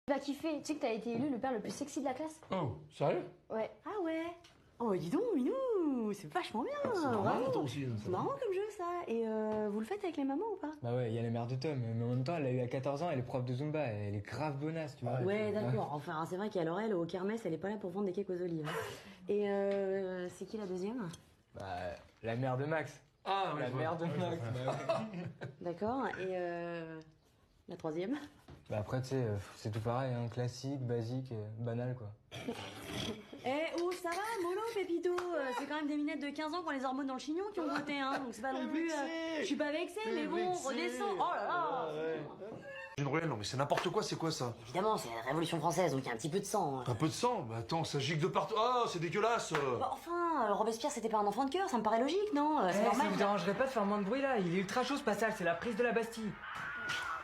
Tu vas kiffer, tu sais que t'as été élu le père le plus sexy de la classe? Oh, sérieux? Ouais. Ah ouais. Oh, dis donc, Minou, c'est vachement bien. C'est normal, bravo. toi aussi. C'est marrant comme jeu, ça. Et vous le faites avec les mamans ou pas? Bah ouais, il y a la mère de Tom, mais en même temps, elle a eu à 14 ans, elle est prof de Zumba, elle est grave bonasse, tu vois. Ouais, d'accord. Enfin, c'est vrai qu'à Laurel, au kermesse, elle est pas là pour vendre des cakes aux olives. Et c'est qui la deuxième? Bah, la mère de Max. Ah, La mère de Max. Bah, ouais. D'accord. Et la troisième? Bah après, tu sais, c'est tout pareil, hein, classique, basique, banal, quoi. Eh, oh, ça va, mollo, Pépito. C'est quand même des minettes de 15 ans qui ont les hormones dans le chignon qui ont voté, hein. Donc c'est pas non plus... je suis pas vexée, mais bon, redescends. Oh là là. Une ruelle, non mais c'est n'importe quoi, c'est quoi ça? Évidemment, c'est la Révolution française, donc il y a un petit peu de sang. Un peu de sang? Bah attends, ça gicle de partout. Ah, c'est dégueulasse! Bah, enfin, Robespierre, c'était pas un enfant de cœur, ça me paraît logique, non? C'est Ça normal. vous dérangerait pas de faire moins de bruit, là? Il est ultra chaud, ce passage, c'est la prise de la Bastille.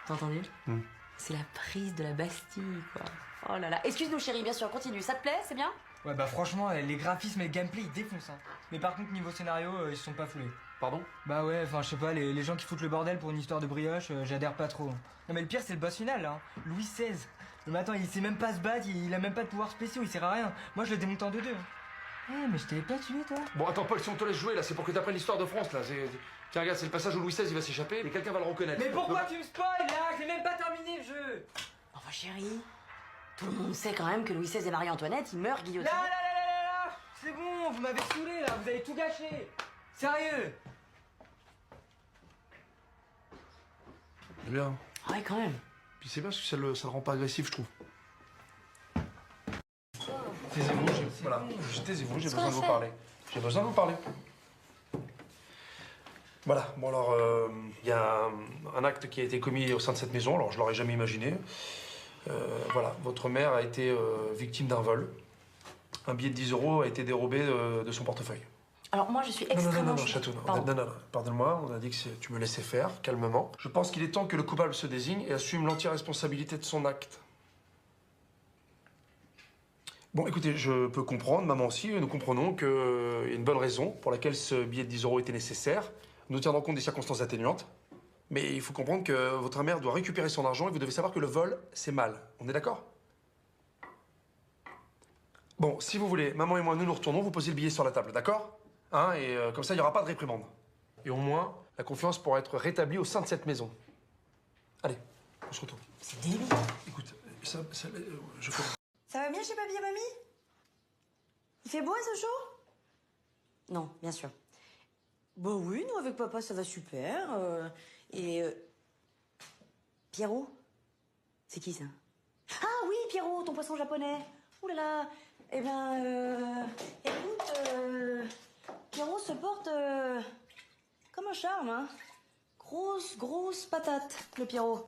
T'as entendu? C'est la prise de la Bastille, quoi. Oh là là. Excuse-nous, chérie, bien sûr, continue. Ça te plaît, c'est bien? Ouais, bah franchement, les graphismes et le gameplay, ils défoncent, hein. Mais par contre, niveau scénario, ils se sont pas foulés. Pardon? Bah ouais, enfin, je sais pas, les gens qui foutent le bordel pour une histoire de brioche, j'adhère pas trop. Non mais le pire, c'est le boss final, là, hein. Louis XVI. Mais attends, il sait même pas se battre, il a même pas de pouvoirs spéciaux, il sert à rien. Moi, je le démonte en 2-2. Eh, mais je t'avais pas tué, toi? Bon, attends, Paul, si on te laisse jouer là, c'est pour que t'apprennes l'histoire de France là. Tiens, regarde, c'est le passage où Louis XVI il va s'échapper, mais quelqu'un va le reconnaître. Mais pourquoi tu me spoil, là? J'ai même pas terminé le jeu! Enfin, chérie, tout le monde sait quand même que Louis XVI et Marie-Antoinette, ils meurent guillotinés. Là! C'est bon, vous m'avez saoulé, là, vous avez tout gâché! Sérieux! C'est bien. Ah ouais, quand même. Puis c'est bien parce que ça le rend pas agressif, je trouve. Taisez-vous, Voilà, taisez-vous, j'ai besoin de vous parler. J'ai besoin de vous parler. Voilà, bon alors, il y a un acte qui a été commis au sein de cette maison, alors je l'aurais jamais imaginé. Voilà, votre mère a été victime d'un vol. Un billet de 10 € a été dérobé de son portefeuille. Alors moi, je suis extrêmement... Non, Chatou, non. Pardon. Non, pardonne-moi, on a dit que tu me laissais faire, calmement. Je pense qu'il est temps que le coupable se désigne et assume l'entière responsabilité de son acte. Bon, écoutez, je peux comprendre, maman aussi, nous comprenons qu'il y a une bonne raison pour laquelle ce billet de 10 € était nécessaire. Nous tiendrons compte des circonstances atténuantes. Mais il faut comprendre que votre mère doit récupérer son argent et vous devez savoir que le vol, c'est mal. On est d'accord? Bon, si vous voulez, maman et moi, nous retournons, vous posez le billet sur la table, d'accord? Hein, et comme ça, il n'y aura pas de réprimande. Et au moins, la confiance pourra être rétablie au sein de cette maison. Allez, on se retourne. C'est débile. Écoute, je... Ça va bien chez papy et mamie? Il fait beau à ce jour? Non, bien sûr. Bah oui, nous avec papa ça va super. Pierrot? C'est qui ça? Ah oui, Pierrot, ton poisson japonais. Ouh là là. Eh ben, écoute, Pierrot se porte comme un charme, hein. Grosse patate, le Pierrot.